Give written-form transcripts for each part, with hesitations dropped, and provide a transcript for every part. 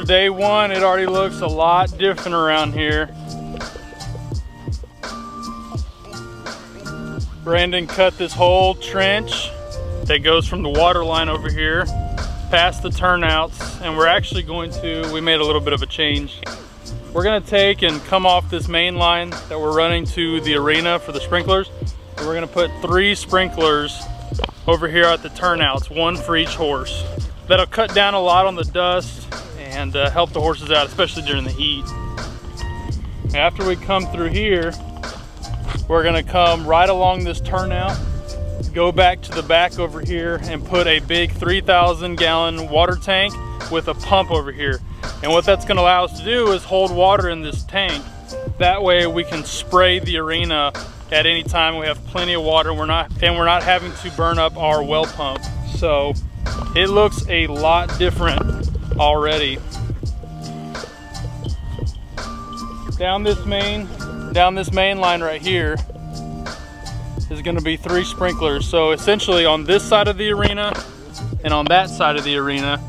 day one, it already looks a lot different around here. Brandon cut this whole trench that goes from the water line over here past the turnouts, and we're actually we made a little bit of a change. We're gonna take and come off this main line that we're running to the arena for the sprinklers, and we're gonna put 3 sprinklers over here at the turnouts, 1 for each horse. That'll cut down a lot on the dust and help the horses out, especially during the heat. After we come through here, we're gonna come right along this turnout, go back to the back over here and put a big 3,000 gallon water tank with a pump over here. And what that's gonna allow us to do is hold water in this tank. That way we can spray the arena at any time. We have plenty of water, we're not having to burn up our well pump. So it looks a lot different already. Down this main line right here is going to be 3 sprinklers. So essentially on this side of the arena and on that side of the arena,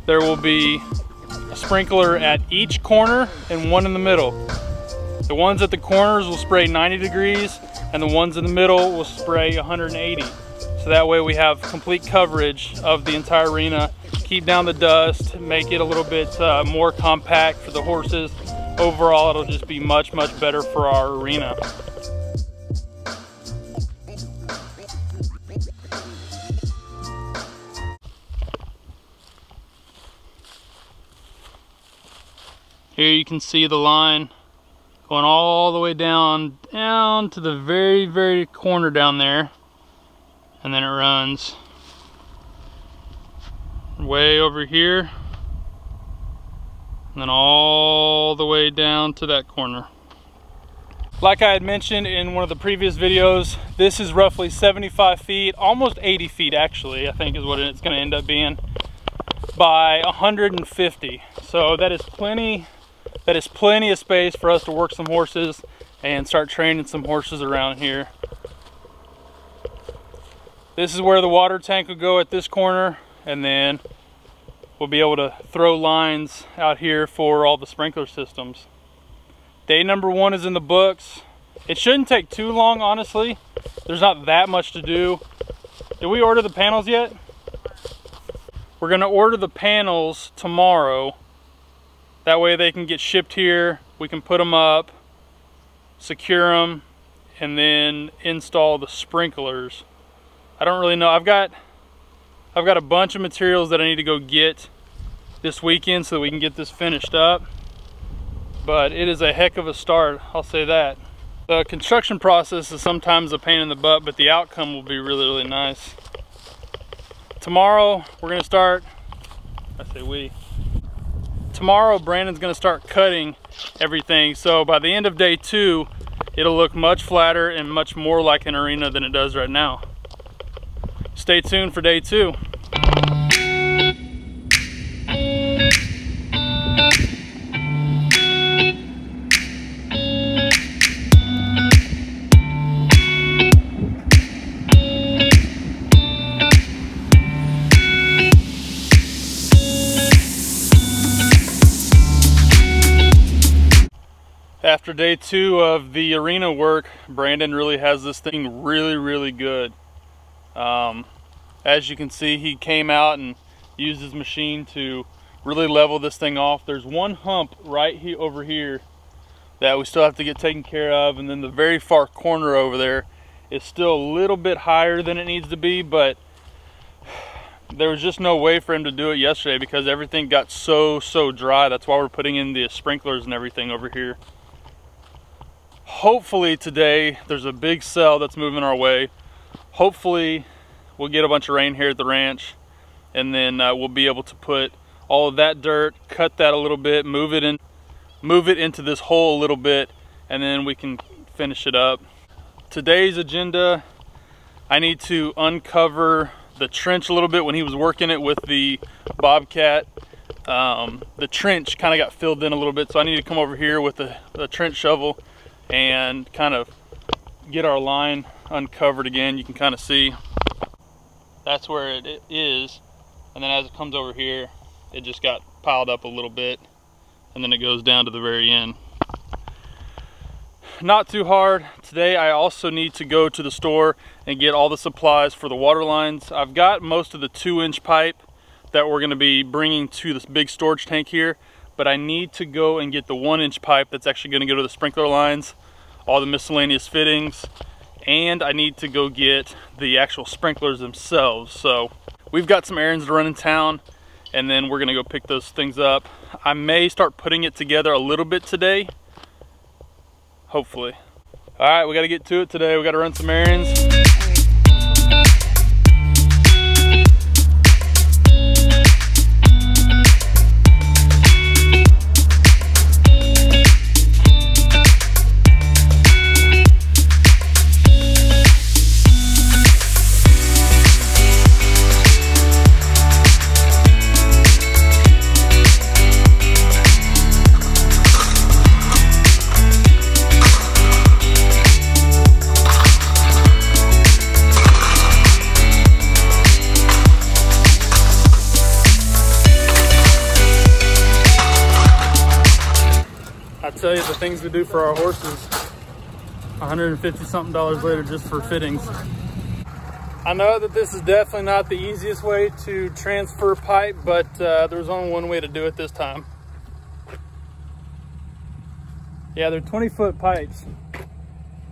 there will be a sprinkler at each corner and 1 in the middle. The ones at the corners will spray 90 degrees and the ones in the middle will spray 180. So that way we have complete coverage of the entire arena, keep down the dust, make it a little bit more compact for the horses. Overall, it'll just be much, much better for our arena. Here you can see the line going all the way down to the very, very corner down there. And then it runs way over here. And then all the way down to that corner. Like I had mentioned in one of the previous videos, this is roughly 75 feet, almost 80 feet actually, I think is what it's gonna end up being, by 150. So that is plenty of space for us to work some horses and start training some horses around here. This is where the water tank will go at this corner, and then we'll be able to throw lines out here for all the sprinkler systems. Day number 1 is in the books. It shouldn't take too long, honestly. There's not that much to do. Did we order the panels yet? We're gonna order the panels tomorrow. That way they can get shipped here. We can put them up, secure them, and then install the sprinklers. I don't really know. I've got a bunch of materials that I need to go get this weekend so that we can get this finished up. But it is a heck of a start, I'll say that. The construction process is sometimes a pain in the butt, but the outcome will be really, really nice. Tomorrow, we're gonna start, tomorrow Brandon's gonna start cutting everything. So by the end of day 2, it'll look much flatter and much more like an arena than it does right now. Stay tuned for day 2. After day 2 of the arena work, Brandon really has this thing really, really good. As you can see, he came out and used his machine to really level this thing off. There's one hump right over here that we still have to get taken care of, and then the very far corner over there is still a little bit higher than it needs to be, but there was just no way for him to do it yesterday because everything got so dry. That's why we're putting in the sprinklers and everything over here. Hopefully today there's a big cell that's moving our way. Hopefully we'll get a bunch of rain here at the ranch, and then we'll be able to put all of that dirt, cut that a little bit, move it into this hole a little bit, and then we can finish it up. Today's agenda, I need to uncover the trench a little bit. When he was working it with the Bobcat, the trench kind of got filled in a little bit, so I need to come over here with the trench shovel and kind of get our line uncovered again. You can kind of see that's where it is, and then as it comes over here, It just got piled up a little bit, and then it goes down to the very end. Not too hard. Today I also need to go to the store and get all the supplies for the water lines. I've got most of the 2-inch pipe that we're going to be bringing to this big storage tank here, but I need to go and get the 1-inch pipe that's actually going to go to the sprinkler lines, all the miscellaneous fittings, and I need to go get the actual sprinklers themselves. So we've got some errands to run in town, and then we're going to go pick those things up. I may start putting it together a little bit today, hopefully. All right, we got to get to it today. We got to run some errands. I tell you, the things we do for our horses, $150 something later just for fittings. I know that this is definitely not the easiest way to transfer pipe, but there's only one way to do it this time. Yeah, they're 20-foot pipes,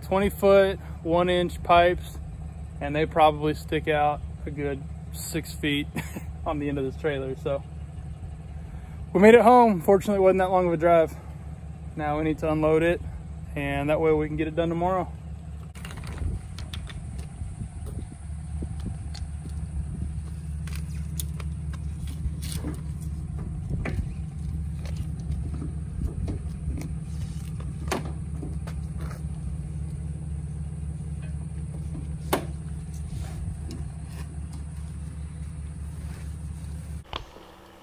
20-foot, 1-inch pipes, and they probably stick out a good 6 feet on the end of this trailer. So we made it home. Fortunately, it wasn't that long of a drive. Now we need to unload it, and that way we can get it done tomorrow.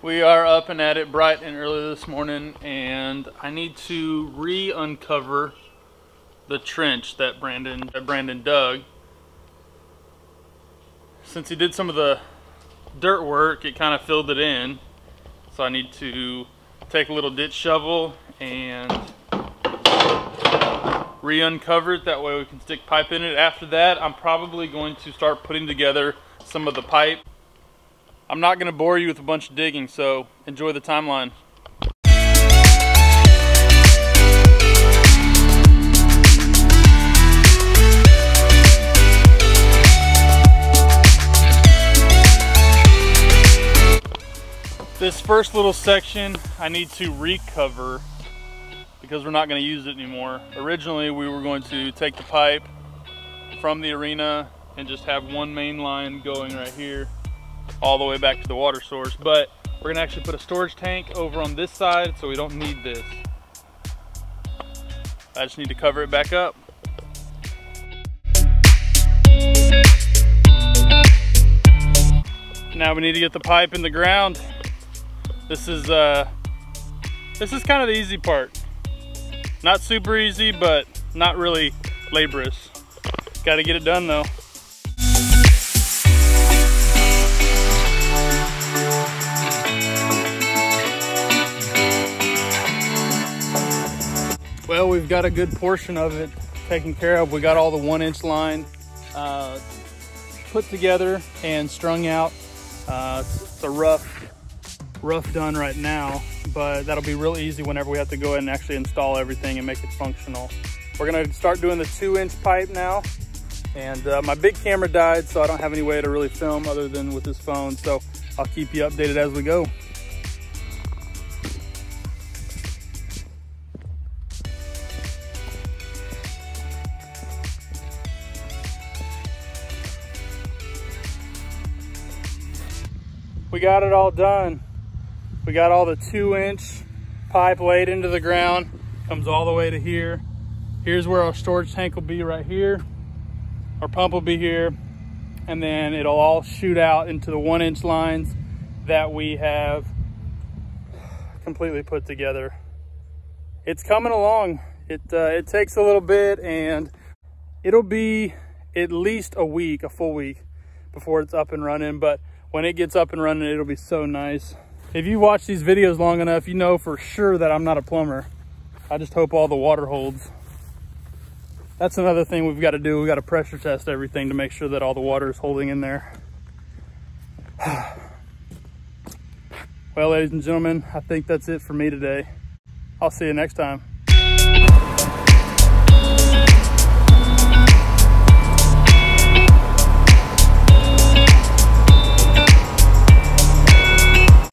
We are up and at it bright and early this morning, and I need to re-uncover the trench that Brandon dug. Since he did some of the dirt work, it kind of filled it in. So I need to take a little ditch shovel and re-uncover it. That way we can stick pipe in it. After that, I'm probably going to start putting together some of the pipe. I'm not going to bore you with a bunch of digging, so enjoy the timeline. This first little section I need to recover because we're not going to use it anymore. Originally we were going to take the pipe from the arena and just have one main line going right here all the way back to the water source, but we're gonna actually put a storage tank over on this side, so we don't need this. I just need to cover it back up. Now we need to get the pipe in the ground. This is kind of the easy part. Not super easy, but not really laborious. Got to get it done though. Well, we've got a good portion of it taken care of. We got all the 1-inch line put together and strung out. It's a rough done right now, but that'll be real easy whenever we have to go ahead and actually install everything and make it functional. We're gonna start doing the 2-inch pipe now. And my big camera died, so I don't have any way to really film other than with this phone. So I'll keep you updated as we go. We got it all done. We got all the 2-inch pipe laid into the ground. Comes all the way to here. Here's where our storage tank will be right here. Our pump will be here. And then it'll all shoot out into the 1-inch lines that we have completely put together. It's coming along. It takes a little bit, and it'll be at least a week, a full week, before it's up and running. But when it gets up and running, it'll be so nice. If you watch these videos long enough, you know for sure that I'm not a plumber. I just hope all the water holds. That's another thing we've got to do. We've got to pressure test everything to make sure that all the water is holding in there. Well, ladies and gentlemen, I think that's it for me today. I'll see you next time.